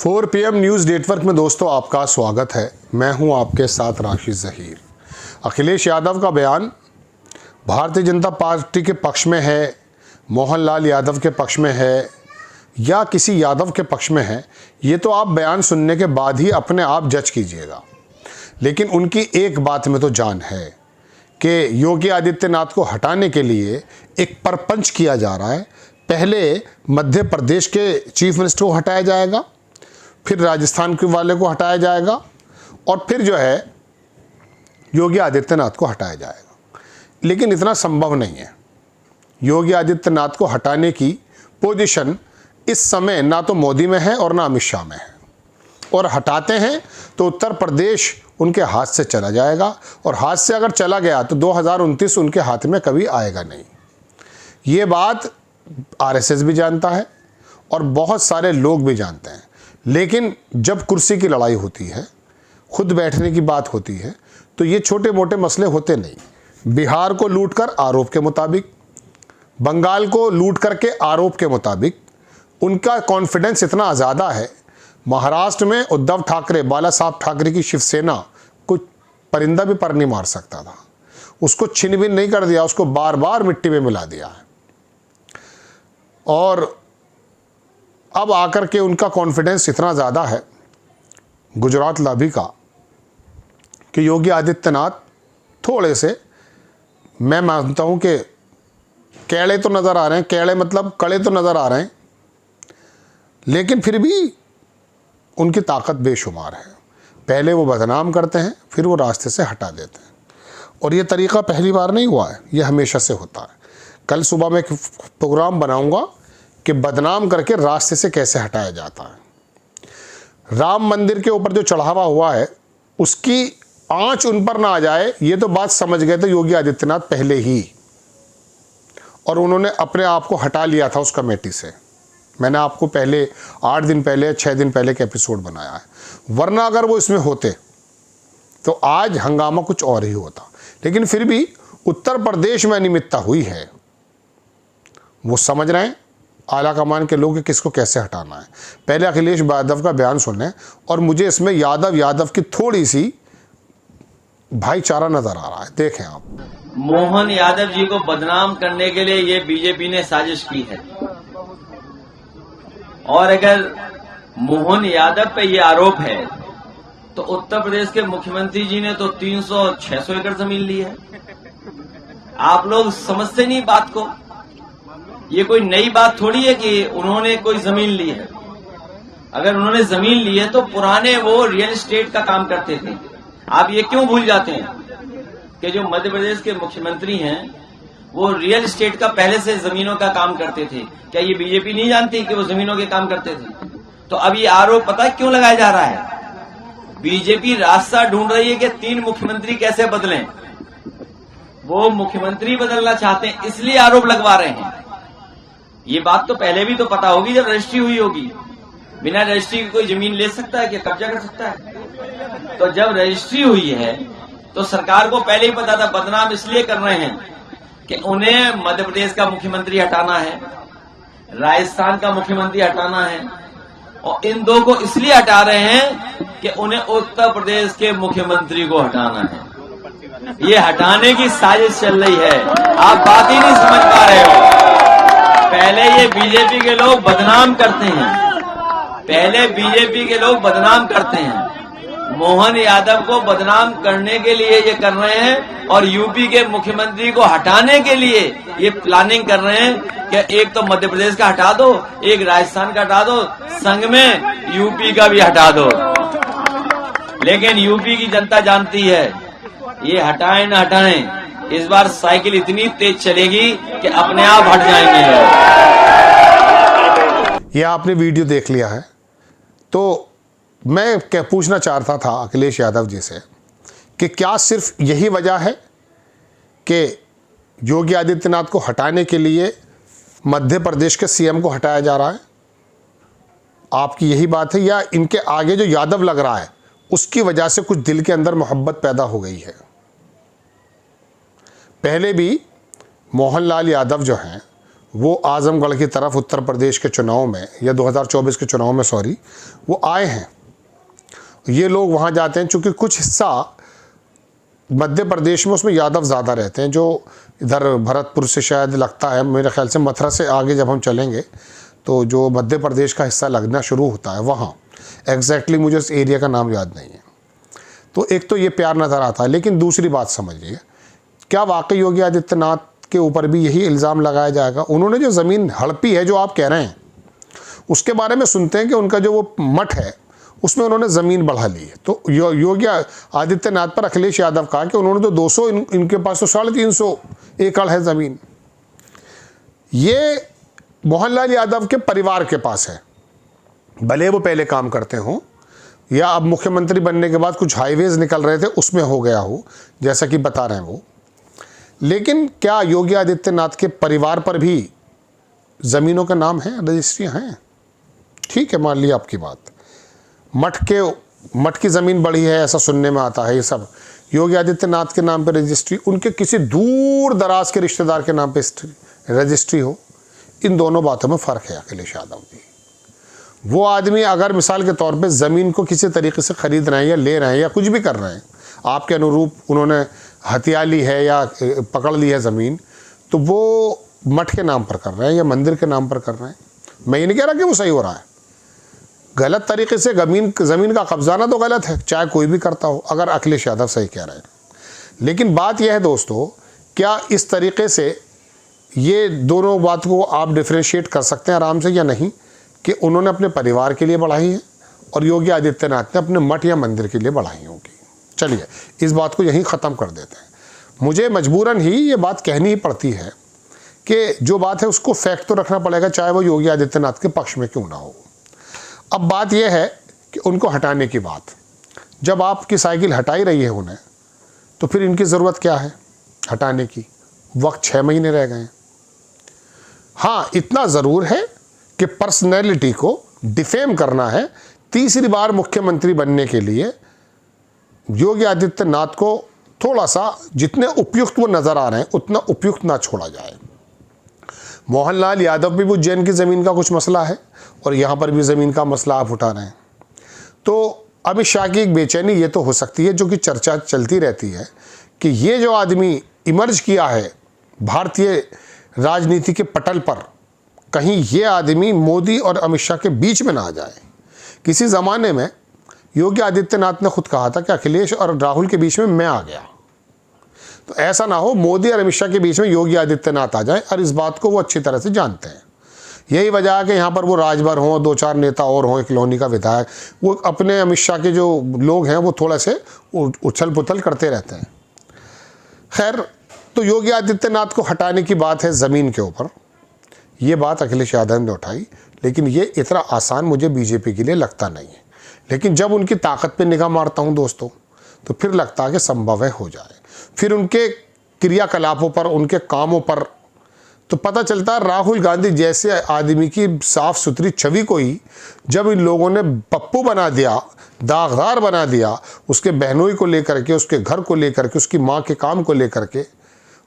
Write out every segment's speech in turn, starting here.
4 PM news network में दोस्तों आपका स्वागत है। मैं हूं आपके साथ राशिद ज़हीर। अखिलेश यादव का बयान भारतीय जनता पार्टी के पक्ष में है, मोहनलाल यादव के पक्ष में है या किसी यादव के पक्ष में है, ये तो आप बयान सुनने के बाद ही अपने आप जज कीजिएगा। लेकिन उनकी एक बात में तो जान है कि योगी आदित्यनाथ को हटाने के लिए एक परपंच किया जा रहा है। पहले मध्य प्रदेश के चीफ मिनिस्टर को हटाया जाएगा, फिर राजस्थान के वाले को हटाया जाएगा और फिर जो है योगी आदित्यनाथ को हटाया जाएगा। लेकिन इतना संभव नहीं है। योगी आदित्यनाथ को हटाने की पोजीशन इस समय ना तो मोदी में है और ना अमित शाह में है, और हटाते हैं तो उत्तर प्रदेश उनके हाथ से चला जाएगा, और हाथ से अगर चला गया तो 2029 उनके हाथ में कभी आएगा नहीं। ये बात आरएसएस भी जानता है और बहुत सारे लोग भी जानते हैं। लेकिन जब कुर्सी की लड़ाई होती है, खुद बैठने की बात होती है, तो ये छोटे मोटे मसले होते नहीं। बिहार को लूटकर आरोप के मुताबिक, बंगाल को लूट करके आरोप के मुताबिक उनका कॉन्फिडेंस इतना ज़्यादा है। महाराष्ट्र में उद्धव ठाकरे, बाला साहब ठाकरे की शिवसेना को परिंदा भी पर नहीं मार सकता था, उसको छिन-भिन नहीं कर दिया, उसको बार बार मिट्टी में मिला दिया है। और अब आकर के उनका कॉन्फिडेंस इतना ज़्यादा है गुजरात लॉबी का कि योगी आदित्यनाथ थोड़े से, मैं मानता हूं कि कैड़े तो नज़र आ रहे हैं, कैड़े मतलब कड़े तो नज़र आ रहे हैं, लेकिन फिर भी उनकी ताकत बेशुमार है। पहले वो बदनाम करते हैं, फिर वो रास्ते से हटा देते हैं, और ये तरीक़ा पहली बार नहीं हुआ है, ये हमेशा से होता है। कल सुबह मैं एक प्रोग्राम बनाऊंगा कि बदनाम करके रास्ते से कैसे हटाया जाता है। राम मंदिर के ऊपर जो चढ़ावा हुआ है उसकी आंच उन पर ना आ जाए, ये तो बात समझ गए थे योगी आदित्यनाथ पहले ही, और उन्होंने अपने आप को हटा लिया था उस कमेटी से। मैंने आपको पहले 8 दिन पहले 6 दिन पहले का एपिसोड बनाया है, वरना अगर वो इसमें होते तो आज हंगामा कुछ और ही होता। लेकिन फिर भी उत्तर प्रदेश में अनियमितता हुई है, वो समझ रहे हैं आला कमान के लोग कि किसको कैसे हटाना है। पहले अखिलेश यादव का बयान सुने, और मुझे इसमें यादव की थोड़ी सी भाईचारा नजर आ रहा है। देखें आप। मोहन यादव जी को बदनाम करने के लिए ये बीजेपी ने साजिश की है, और अगर मोहन यादव पे ये आरोप है तो उत्तर प्रदेश के मुख्यमंत्री जी ने तो 300-600 एकड़ जमीन ली है। आप लोग समझते नहीं बात को। ये कोई नई बात थोड़ी है कि उन्होंने कोई जमीन ली है। अगर उन्होंने जमीन ली है तो पुराने वो रियल एस्टेट का काम करते थे। आप ये क्यों भूल जाते हैं कि जो मध्य प्रदेश के मुख्यमंत्री हैं वो रियल एस्टेट का पहले से जमीनों का काम करते थे। क्या ये बीजेपी नहीं जानती कि वो जमीनों के काम करते थे? तो अब ये आरोप पता है क्यों लगाया जा रहा है? बीजेपी रास्ता ढूंढ रही है कि 3 मुख्यमंत्री कैसे बदलें। वो मुख्यमंत्री बदलना चाहते हैं, इसलिए आरोप लगवा रहे हैं। ये बात तो पहले भी तो पता होगी जब रजिस्ट्री हुई होगी। बिना रजिस्ट्री की कोई जमीन ले सकता है, क्या कब्जा कर सकता है? तो जब रजिस्ट्री हुई है तो सरकार को पहले ही पता था। बदनाम इसलिए कर रहे हैं कि उन्हें मध्य प्रदेश का मुख्यमंत्री हटाना है, राजस्थान का मुख्यमंत्री हटाना है, और इन 2 को इसलिए हटा रहे हैं कि उन्हें उत्तर प्रदेश के मुख्यमंत्री को हटाना है। ये हटाने की साजिश चल रही है। आप बात ही नहीं समझ पा रहे हो। पहले ये बीजेपी के लोग बदनाम करते हैं, पहले बीजेपी के लोग बदनाम करते हैं। मोहन यादव को बदनाम करने के लिए ये कर रहे हैं, और यूपी के मुख्यमंत्री को हटाने के लिए ये प्लानिंग कर रहे हैं कि एक तो मध्य प्रदेश का हटा दो, एक राजस्थान का हटा दो, संग में यूपी का भी हटा दो। लेकिन यूपी की जनता जानती है ये हटाएं न हटाएं, इस बार साइकिल इतनी तेज चलेगी कि अपने आप हट जाएंगे लोग। ये आपने वीडियो देख लिया है, तो मैं क्या पूछना चाहता था अखिलेश यादव जी से कि क्या सिर्फ यही वजह है कि योगी आदित्यनाथ को हटाने के लिए मध्य प्रदेश के सीएम को हटाया जा रहा है? आपकी यही बात है, या इनके आगे जो यादव लग रहा है उसकी वजह से कुछ दिल के अंदर मोहब्बत पैदा हो गई है? पहले भी मोहनलाल यादव जो हैं वो आजमगढ़ की तरफ उत्तर प्रदेश के चुनाव में या 2024 के चुनाव में सॉरी वो आए हैं। ये लोग वहाँ जाते हैं चूँकि कुछ हिस्सा मध्य प्रदेश में उसमें यादव ज़्यादा रहते हैं, जो इधर भरतपुर से शायद लगता है, मेरे ख्याल से मथुरा से आगे जब हम चलेंगे तो जो मध्य प्रदेश का हिस्सा लगना शुरू होता है वहाँ, एग्जैक्टली मुझे उस एरिया का नाम याद नहीं है। तो एक तो ये प्यार नज़र आता है, लेकिन दूसरी बात समझिए, क्या वाकई योगी आदित्यनाथ के ऊपर भी यही इल्ज़ाम लगाया जाएगा? उन्होंने जो ज़मीन हड़पी है जो आप कह रहे हैं, उसके बारे में सुनते हैं कि उनका जो वो मठ है उसमें उन्होंने ज़मीन बढ़ा ली है। तो योगी आदित्यनाथ पर अखिलेश यादव कहा कि उन्होंने तो 200, इनके पास तो 350 एकड़ है ज़मीन। ये मोहनलाल यादव के परिवार के पास है, भले वो पहले काम करते हों या अब मुख्यमंत्री बनने के बाद कुछ हाईवेज निकल रहे थे उसमें हो गया हो, जैसा कि बता रहे हैं वो। लेकिन क्या योगी आदित्यनाथ के परिवार पर भी ज़मीनों का नाम है, रजिस्ट्रियाँ हैं? ठीक है, मान लिया आपकी बात, मठ की ज़मीन बढ़ी है ऐसा सुनने में आता है, ये सब योगी आदित्यनाथ के नाम पे रजिस्ट्री, उनके किसी दूर दराज के रिश्तेदार के नाम पे रजिस्ट्री हो, इन दोनों बातों में फ़र्क है अखिलेश यादव जी। वो आदमी अगर मिसाल के तौर पे ज़मीन को किसी तरीके से ख़रीद रहे हैं या ले रहे हैं या कुछ भी कर रहे हैं, आपके अनुरूप उन्होंने हथिया ली है या पकड़ ली है ज़मीन, तो वो मठ के नाम पर कर रहे हैं या मंदिर के नाम पर कर रहे हैं। मैं ये नहीं कह रहा कि वो सही हो रहा है, गलत तरीके से ज़मीन का कब्जाना तो गलत है, चाहे कोई भी करता हो, अगर अखिलेश यादव सही कह रहे हैं। लेकिन बात यह है दोस्तों, क्या इस तरीके से ये दोनों बात को आप डिफ्रेंशिएट कर सकते हैं आराम से या नहीं, कि उन्होंने अपने परिवार के लिए बढ़ाई है और योगी आदित्यनाथ ने अपने मठ या मंदिर के लिए बढ़ाई होगी? चलिए इस बात को यहीं ख़त्म कर देते हैं। मुझे मजबूरन ही ये बात कहनी ही पड़ती है कि जो बात है उसको फैक्ट तो रखना पड़ेगा, चाहे वो योगी आदित्यनाथ के पक्ष में क्यों ना हो। अब बात यह है कि उनको हटाने की बात, जब आपकी साइकिल हटा ही रही है उन्हें, तो फिर इनकी ज़रूरत क्या है हटाने की? वक्त 6 महीने रह गए हैं। हाँ, इतना ज़रूर है कि पर्सनैलिटी को डिफेम करना है, तीसरी बार मुख्यमंत्री बनने के लिए योगी आदित्यनाथ को थोड़ा सा, जितने उपयुक्त वो नज़र आ रहे हैं उतना उपयुक्त ना छोड़ा जाए। मोहनलाल यादव भी उज्जैन की ज़मीन का कुछ मसला है और यहाँ पर भी ज़मीन का मसला आप उठा रहे हैं, तो अमित शाह की एक बेचैनी ये तो हो सकती है, जो कि चर्चा चलती रहती है कि ये जो आदमी इमर्ज किया है भारतीय राजनीति के पटल पर, कहीं ये आदमी मोदी और अमित शाह के बीच में ना आ जाए। किसी ज़माने में योगी आदित्यनाथ ने खुद कहा था कि अखिलेश और राहुल के बीच में मैं आ गया, तो ऐसा ना हो मोदी और अमित शाह के बीच में योगी आदित्यनाथ आ जाए, और इस बात को वो अच्छी तरह से जानते हैं। यही वजह है कि यहाँ पर वो राजभर हों, 2-4 नेता और हों, एक लोनी का विधायक, वो अपने अमित शाह के जो लोग हैं वो थोड़ा से उछल पुथल करते रहते हैं। खैर, तो योगी आदित्यनाथ को हटाने की बात है ज़मीन के ऊपर, ये बात अखिलेश यादव ने उठाई, लेकिन ये इतना आसान मुझे बीजेपी के लिए लगता नहीं है। लेकिन जब उनकी ताकत पे निगाह मारता हूँ दोस्तों, तो फिर लगता है कि संभव है हो जाए। फिर उनके क्रियाकलापों पर, उनके कामों पर तो पता चलता है राहुल गांधी जैसे आदमी की साफ सुथरी छवि को ही जब इन लोगों ने पप्पू बना दिया, दागदार बना दिया, उसके बहनोई को लेकर के, उसके घर को लेकर के, उसकी माँ के काम को लेकर के,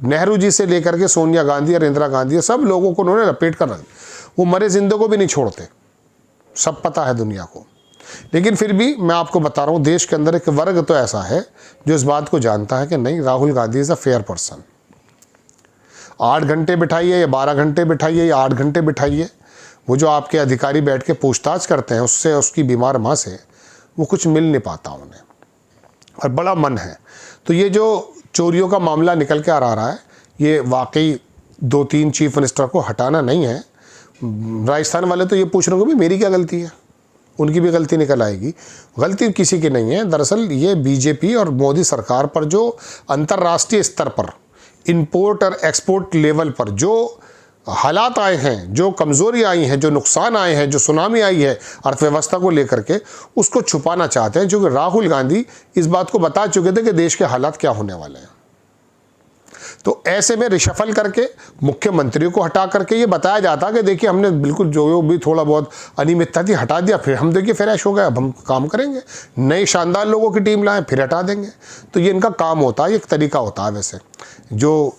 नेहरू जी से लेकर के सोनिया गांधी और इंदिरा गांधी, सब लोगों को उन्होंने लपेट कर रख दिया। वो मरे जिंदों को भी नहीं छोड़ते, सब पता है दुनिया को। लेकिन फिर भी मैं आपको बता रहा हूँ, देश के अंदर एक वर्ग तो ऐसा है जो इस बात को जानता है कि नहीं, Rahul Gandhi is a fair person. 8 घंटे बिठाइए या 12 घंटे बिठाइए या 8 घंटे बिठाइए, वो जो आपके अधिकारी बैठ के पूछताछ करते हैं उससे, उसकी बीमार माँ से, वो कुछ मिल नहीं पाता उन्हें, और बड़ा मन है। तो ये जो चोरियों का मामला निकल के आ रहा है, ये वाकई 2-3 चीफ मिनिस्टर को हटाना नहीं है। राजस्थान वाले तो ये पूछ रहे हो कि मेरी क्या गलती है, उनकी भी गलती निकल आएगी। गलती किसी की नहीं है, दरअसल ये बीजेपी और मोदी सरकार पर जो अंतर्राष्ट्रीय स्तर पर, इंपोर्ट और एक्सपोर्ट लेवल पर जो हालात आए हैं, जो कमज़ोरी आई हैं, जो नुकसान आए हैं, जो सुनामी आई है अर्थव्यवस्था को लेकर के, उसको छुपाना चाहते हैं, क्योंकि राहुल गांधी इस बात को बता चुके थे कि देश के हालात क्या होने वाले हैं। तो ऐसे में रिशफल करके मुख्यमंत्रियों को हटा करके ये बताया जाता कि देखिए हमने बिल्कुल जो भी थोड़ा बहुत अनियमितता थी हटा दिया, फिर हम देखिए फ्रेश हो गए, अब हम काम करेंगे, नए शानदार लोगों की टीम लाएं, फिर हटा देंगे। तो ये इनका काम होता है, एक तरीका होता है। वैसे जो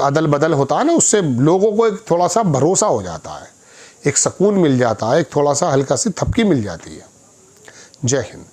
अदल बदल होता है ना, उससे लोगों को एक थोड़ा सा भरोसा हो जाता है, एक सुकून मिल जाता है, एक थोड़ा सा हल्का सी थपकी मिल जाती है। जय हिंद।